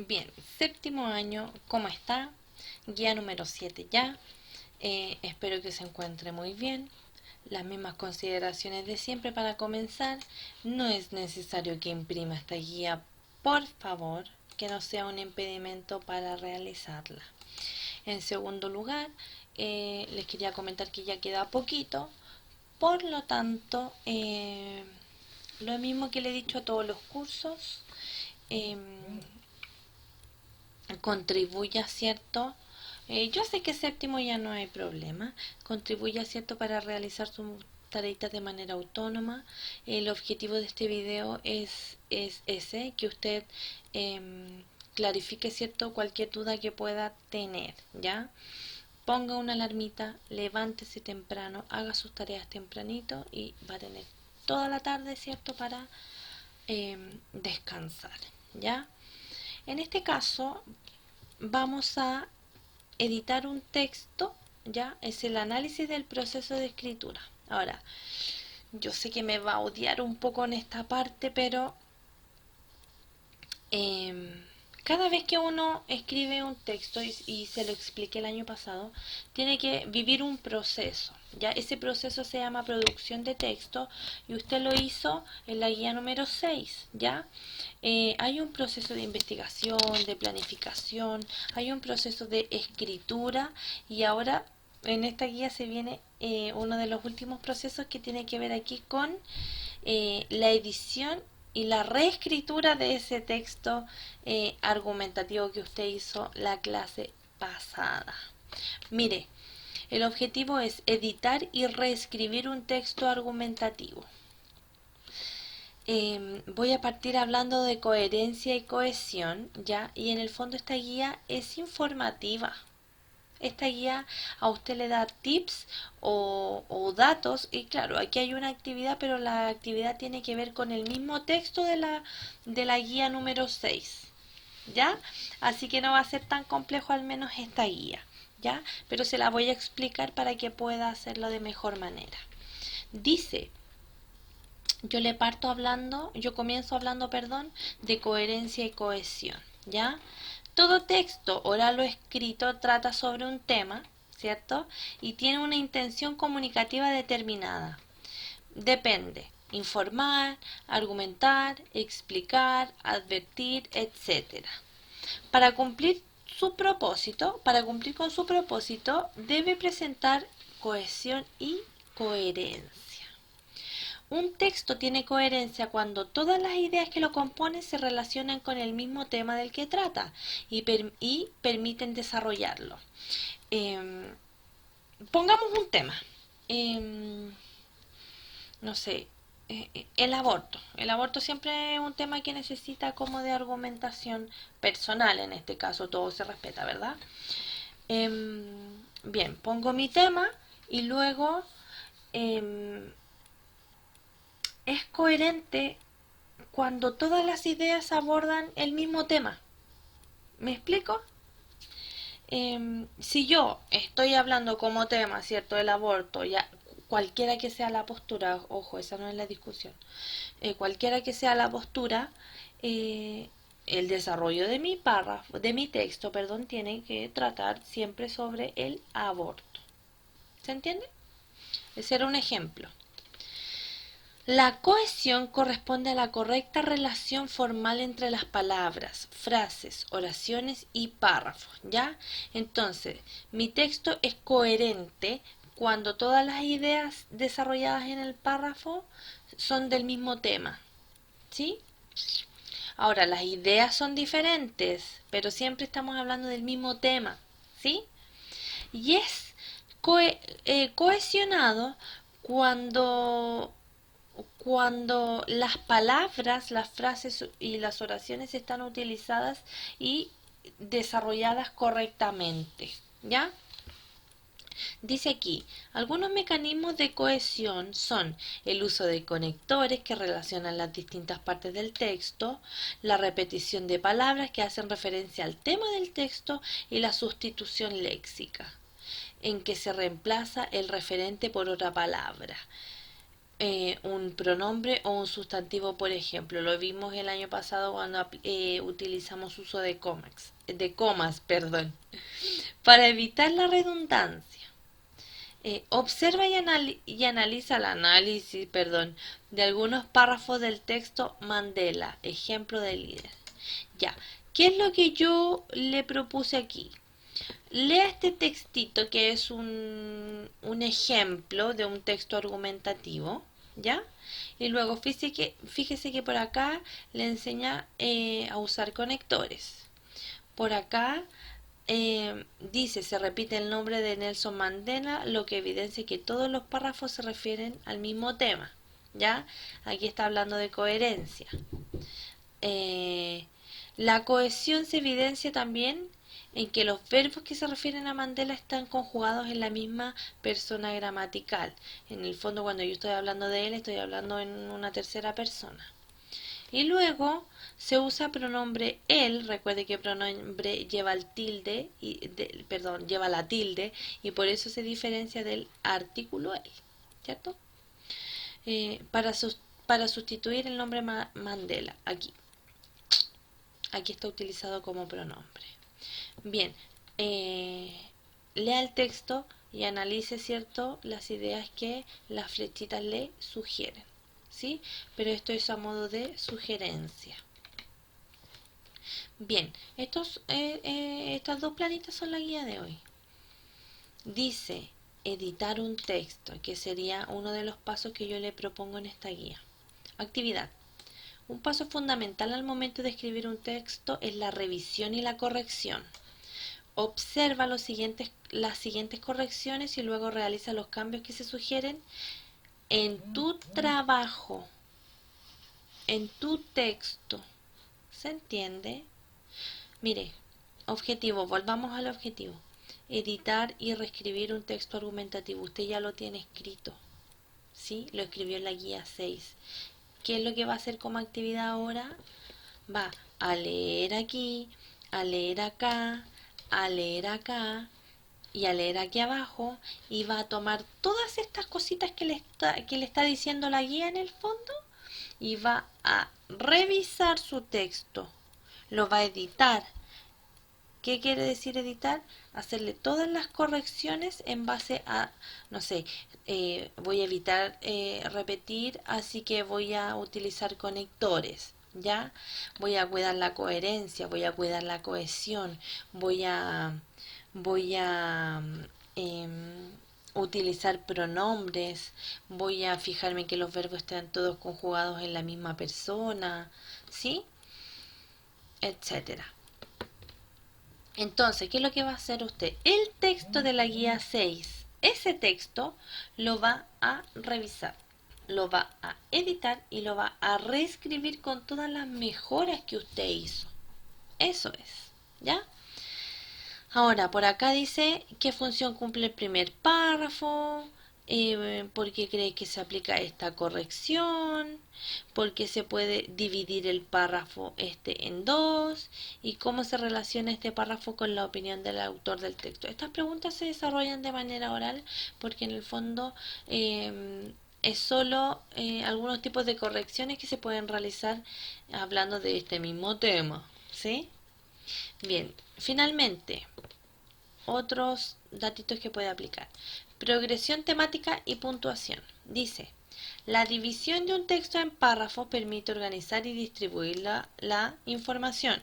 Bien, séptimo año, ¿cómo está? Guía número 7 ya. Espero que se encuentre muy bien. Las mismas consideraciones de siempre para comenzar. No es necesario que imprima esta guía, por favor, que no sea un impedimento para realizarla. En segundo lugar, les quería comentar que ya queda poquito, por lo tanto, lo mismo que le he dicho a todos los cursos, em, contribuya, ¿cierto? Yo sé que séptimo ya no hay problema, contribuya, ¿cierto?, para realizar sus tareitas de manera autónoma. El objetivo de este video es ese, que usted clarifique, ¿cierto?, cualquier duda que pueda tener, ¿ya? Ponga una alarmita, levántese temprano, haga sus tareas tempranito y va a tener toda la tarde, ¿cierto?, para descansar, ¿ya? En este caso vamos a editar un texto, ya es el análisis del proceso de escritura. Ahora, yo sé que me va a odiar un poco en esta parte, pero eh, cada vez que uno escribe un texto, y se lo expliqué el año pasado, tiene que vivir un proceso. Ya ese proceso se llama producción de texto y usted lo hizo en la guía número 6, ¿ya? Hay un proceso de investigación, de planificación, hay un proceso de escritura y ahora en esta guía se viene uno de los últimos procesos que tiene que ver aquí con la edición y la reescritura de ese texto argumentativo que usted hizo la clase pasada. Mire, el objetivo es editar y reescribir un texto argumentativo. Voy a partir hablando de coherencia y cohesión, ¿ya? Y en el fondo esta guía es informativa. Esta guía a usted le da tips o datos y claro, aquí hay una actividad, pero la actividad tiene que ver con el mismo texto de la guía número 6, ¿ya? Así que no va a ser tan complejo al menos esta guía, ¿ya? Pero se la voy a explicar para que pueda hacerlo de mejor manera. Dice, yo comienzo hablando, perdón, de coherencia y cohesión, ¿ya? Todo texto, oral o escrito, trata sobre un tema, ¿cierto? Y tiene una intención comunicativa determinada. Depende, informar, argumentar, explicar, advertir, etcétera. Para cumplir con su propósito, debe presentar cohesión y coherencia. Un texto tiene coherencia cuando todas las ideas que lo componen se relacionan con el mismo tema del que trata y permiten desarrollarlo. Eh, Pongamos un tema. Eh, no sé, el aborto. El aborto siempre es un tema que necesita como de argumentación personal, en este caso todo se respeta, ¿verdad? Bien, pongo mi tema y luego es coherente cuando todas las ideas abordan el mismo tema. ¿Me explico? Si yo estoy hablando como tema, ¿cierto?, el aborto, ya cualquiera que sea la postura, ojo, esa no es la discusión, cualquiera que sea la postura, eh, el desarrollo de mi párrafo, de mi texto, perdón, tiene que tratar siempre sobre el aborto. ¿Se entiende? Ese era un ejemplo. La cohesión corresponde a la correcta relación formal entre las palabras, frases, oraciones y párrafos, ¿ya? Entonces, mi texto es coherente cuando todas las ideas desarrolladas en el párrafo son del mismo tema, ¿sí? Ahora, las ideas son diferentes, pero siempre estamos hablando del mismo tema, ¿sí? Y es cohesionado cuando las palabras, las frases y las oraciones están utilizadas y desarrolladas correctamente, ¿ya? Dice aquí, algunos mecanismos de cohesión son el uso de conectores que relacionan las distintas partes del texto, la repetición de palabras que hacen referencia al tema del texto y la sustitución léxica, en que se reemplaza el referente por otra palabra. un pronombre o un sustantivo, por ejemplo. Lo vimos el año pasado cuando utilizamos uso de comas, perdón, para evitar la redundancia. Observa y analiza el análisis, perdón, de algunos párrafos del texto Mandela, ejemplo de líder. Ya, ¿qué es lo que yo le propuse aquí? Lea este textito que es un ejemplo de un texto argumentativo, ¿ya? Y luego fíjese que por acá le enseña a usar conectores. Por acá dice, se repite el nombre de Nelson Mandela, lo que evidencia que todos los párrafos se refieren al mismo tema, ¿ya? Aquí está hablando de coherencia. La cohesión se evidencia también en que los verbos que se refieren a Mandela están conjugados en la misma persona gramatical. En el fondo, cuando yo estoy hablando de él, estoy hablando en una tercera persona. Y luego se usa pronombre él. Recuerde que pronombre lleva el tilde, lleva la tilde, y por eso se diferencia del artículo él, ¿cierto? Para sustituir el nombre Mandela, aquí está utilizado como pronombre. Bien, lea el texto y analice, ¿cierto?, las ideas que las flechitas le sugieren, ¿sí? Pero esto es a modo de sugerencia. Bien, estas dos planitas son la guía de hoy. Dice editar un texto, que sería uno de los pasos que yo le propongo en esta guía. Actividad. Un paso fundamental al momento de escribir un texto es la revisión y la corrección. Observa las siguientes correcciones y luego realiza los cambios que se sugieren en tu trabajo, en tu texto. ¿Se entiende? Mire, objetivo, volvamos al objetivo. Editar y reescribir un texto argumentativo. Usted ya lo tiene escrito, ¿sí? Lo escribió en la guía 6. ¿Qué es lo que va a hacer como actividad ahora? Va a leer aquí, a leer acá, a leer acá y a leer aquí abajo, y va a tomar todas estas cositas que le está diciendo la guía en el fondo y va a revisar su texto, lo va a editar. ¿Qué quiere decir editar? Hacerle todas las correcciones en base a, no sé, voy a evitar repetir, así que voy a utilizar conectores, ¿ya? Voy a cuidar la coherencia, voy a cuidar la cohesión, voy a utilizar pronombres, voy a fijarme que los verbos estén todos conjugados en la misma persona, ¿sí? Etcétera. Entonces, ¿qué es lo que va a hacer usted? El texto de la guía 6, ese texto lo va a revisar, lo va a editar y lo va a reescribir con todas las mejoras que usted hizo. Eso es, ¿ya? Ahora, por acá dice qué función cumple el primer párrafo, por qué cree que se aplica esta corrección, por qué se puede dividir el párrafo en dos y cómo se relaciona este párrafo con la opinión del autor del texto. Estas preguntas se desarrollan de manera oral porque en el fondo es solo algunos tipos de correcciones que se pueden realizar hablando de este mismo tema, ¿sí? Bien, finalmente, otros datitos que puede aplicar. Progresión temática y puntuación. Dice, la división de un texto en párrafos permite organizar y distribuir la información.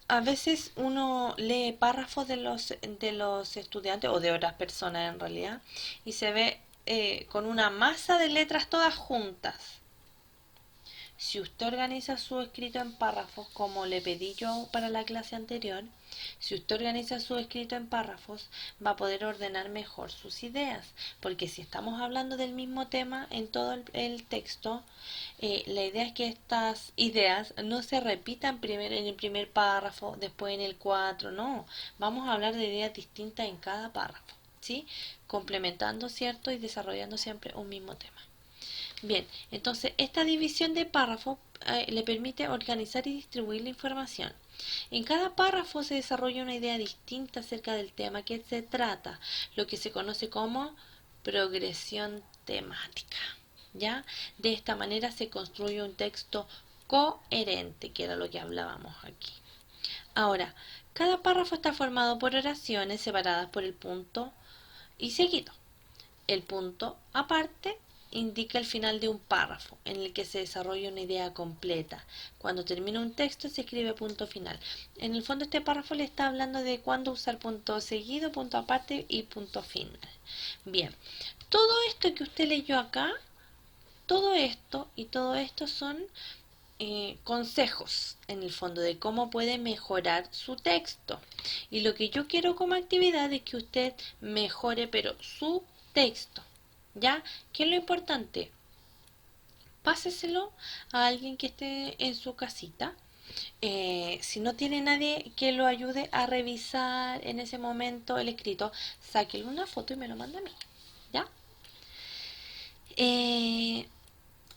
A veces uno lee párrafos de los estudiantes o de otras personas en realidad y se ve con una masa de letras todas juntas. Si usted organiza su escrito en párrafos, como le pedí yo para la clase anterior, si usted organiza su escrito en párrafos, va a poder ordenar mejor sus ideas, porque si estamos hablando del mismo tema en todo el texto, la idea es que estas ideas no se repitan primero en el primer párrafo, después en el 4, no, vamos a hablar de ideas distintas en cada párrafo, ¿sí? Complementando, ¿cierto? Y desarrollando siempre un mismo tema. Bien, entonces esta división de párrafos le permite organizar y distribuir la información. En cada párrafo se desarrolla una idea distinta acerca del tema que se trata, lo que se conoce como progresión temática, ¿ya? De esta manera se construye un texto coherente, que era lo que hablábamos aquí. Ahora, cada párrafo está formado por oraciones separadas por el punto y seguido. El punto aparte indica el final de un párrafo en el que se desarrolla una idea completa. Cuando termina un texto se escribe punto final. En el fondo este párrafo le está hablando de cuándo usar punto seguido, punto aparte y punto final. Bien, todo esto que usted leyó acá, todo esto y todo esto son consejos en el fondo de cómo puede mejorar su texto. Y lo que yo quiero como actividad es que usted mejore pero su texto. ¿Ya? ¿Qué es lo importante? Páseselo a alguien que esté en su casita. Si no tiene nadie que lo ayude a revisar en ese momento el escrito, sáquele una foto y me lo manda a mí. ¿Ya? Eh,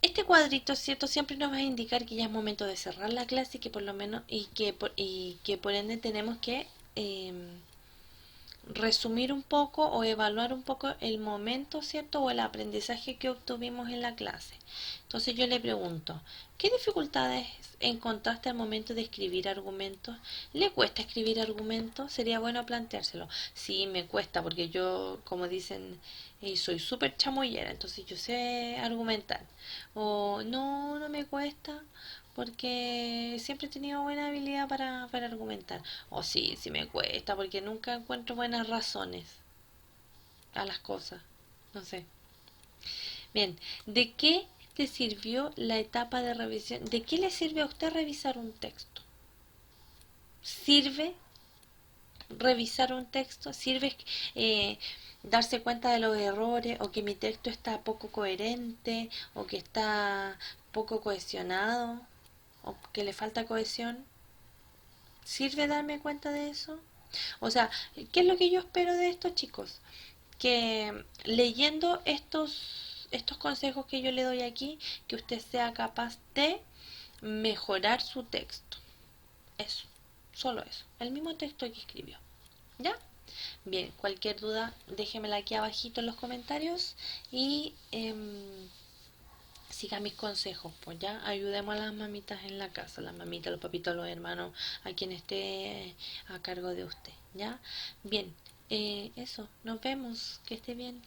Este cuadrito, ¿cierto? Siempre nos va a indicar que ya es momento de cerrar la clase y que por lo menos, y que por ende tenemos que resumir un poco o evaluar un poco el momento, ¿cierto? O el aprendizaje que obtuvimos en la clase. Entonces yo le pregunto, ¿qué dificultades encontraste al momento de escribir argumentos? ¿Le cuesta escribir argumentos? Sería bueno planteárselo. Sí, me cuesta porque yo, como dicen, soy súper chamullera, entonces yo sé argumentar. O no, no me cuesta porque siempre he tenido buena habilidad para argumentar. O sí, sí me cuesta porque nunca encuentro buenas razones a las cosas. No sé. Bien, ¿de qué te sirvió la etapa de revisión? ¿De qué le sirve a usted revisar un texto? ¿Sirve revisar un texto? ¿Sirve darse cuenta de los errores o que mi texto está poco coherente o que está poco cohesionado o que le falta cohesión? ¿Sirve darme cuenta de eso? O sea, ¿qué es lo que yo espero de estos chicos? Que leyendo estos consejos que yo le doy aquí, que usted sea capaz de mejorar su texto. Eso, solo eso. El mismo texto que escribió. ¿Ya? Bien, cualquier duda déjemela aquí abajito en los comentarios y siga mis consejos, pues ya ayudemos a las mamitas en la casa, las mamitas, los papitos, los hermanos, a quien esté a cargo de usted, ¿ya? Bien, eso, nos vemos, que esté bien.